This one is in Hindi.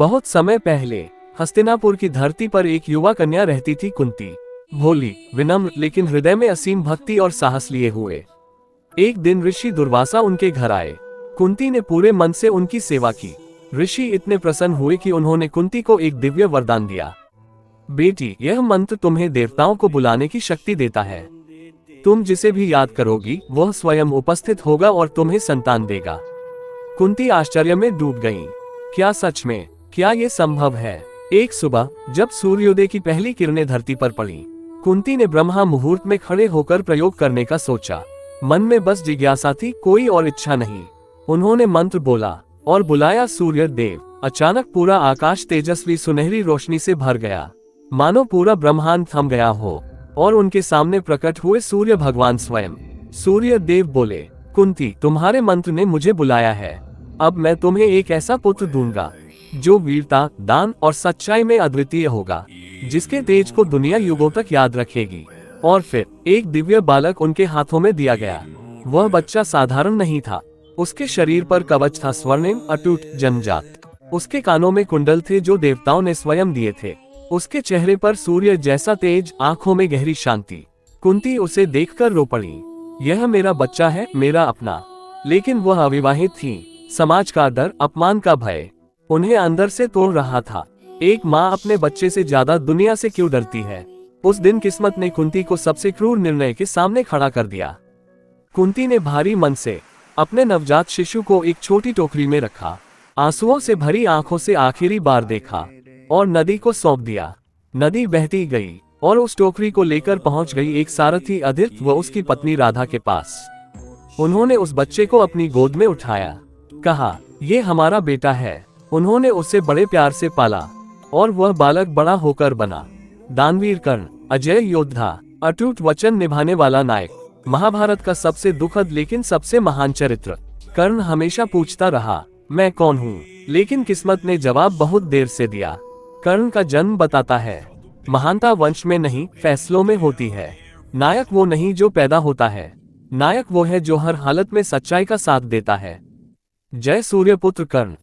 बहुत समय पहले हस्तिनापुर की धरती पर एक युवा कन्या रहती थी कुंती। भोली, विनम्र, लेकिन हृदय में असीम भक्ति और साहस लिए हुए। एक दिन ऋषि दुर्वासा उनके घर आए। कुंती ने पूरे मन से उनकी सेवा की। ऋषि इतने प्रसन्न हुए कि उन्होंने कुंती को एक दिव्य वरदान दिया। बेटी, यह मंत्र तुम्हें देवताओं को बुलाने की शक्ति देता है। तुम जिसे भी याद करोगी वह स्वयं उपस्थित होगा और तुम्हें संतान देगा। कुंती आश्चर्य में डूब गईं। क्या सच में? क्या ये संभव है? एक सुबह जब सूर्योदय की पहली किरणें धरती पर पड़ी, कुंती ने ब्रह्मा मुहूर्त में खड़े होकर प्रयोग करने का सोचा। मन में बस जिज्ञासा थी, कोई और इच्छा नहीं। उन्होंने मंत्र बोला और बुलाया सूर्य देव। अचानक पूरा आकाश तेजस्वी सुनहरी रोशनी से भर गया, मानो पूरा ब्रह्मांड थम गया हो, और उनके सामने प्रकट हुए सूर्य भगवान स्वयं। सूर्य देव बोले, कुंती, तुम्हारे मंत्र ने मुझे बुलाया है। अब मैं तुम्हें एक ऐसा पुत्र दूंगा जो वीरता, दान और सच्चाई में अद्वितीय होगा, जिसके तेज को दुनिया युगों तक याद रखेगी। और फिर एक दिव्य बालक उनके हाथों में दिया गया। वह बच्चा साधारण नहीं था। उसके शरीर पर कवच था स्वर्णिम, अटूट, जन्मजात। उसके कानों में कुंडल थे जो देवताओं ने स्वयं दिए थे। उसके चेहरे पर सूर्य जैसा तेज, आंखों में गहरी शांति। कुंती उसे देखकर रो पड़ी। यह मेरा बच्चा है, मेरा अपना। लेकिन वह अविवाहित थी। समाज का डर, अपमान का भय उन्हें अंदर से तोड़ रहा था। एक माँ अपने बच्चे से ज्यादा दुनिया से क्यों डरती है? उस दिन किस्मत ने कुंती को सबसे क्रूर निर्णय के सामने खड़ा कर दिया। कुंती ने भारी मन से अपने नवजात शिशु को एक छोटी टोकरी में रखा, आंसुओं से भरी आंखों से आखिरी बार देखा और नदी को सौंप दिया। नदी बहती गई और उस टोकरी को लेकर पहुंच गई एक सारथी अदिति व उसकी पत्नी राधा के पास। उन्होंने उस बच्चे को अपनी गोद में उठाया, कहा, ये हमारा बेटा है। उन्होंने उसे बड़े प्यार से पाला और वह बालक बड़ा होकर बना दानवीर कर्ण, अजय योद्धा, अटूट वचन निभाने वाला नायक, महाभारत का सबसे दुखद लेकिन सबसे महान चरित्र। कर्ण हमेशा पूछता रहा, मैं कौन हूँ? लेकिन किस्मत ने जवाब बहुत देर से दिया। कर्ण का जन्म बताता है, महानता वंश में नहीं, फैसलों में होती है। नायक वो नहीं जो पैदा होता है, नायक वो है जो हर हालत में सच्चाई का साथ देता है। जय सूर्यपुत्र कर्ण।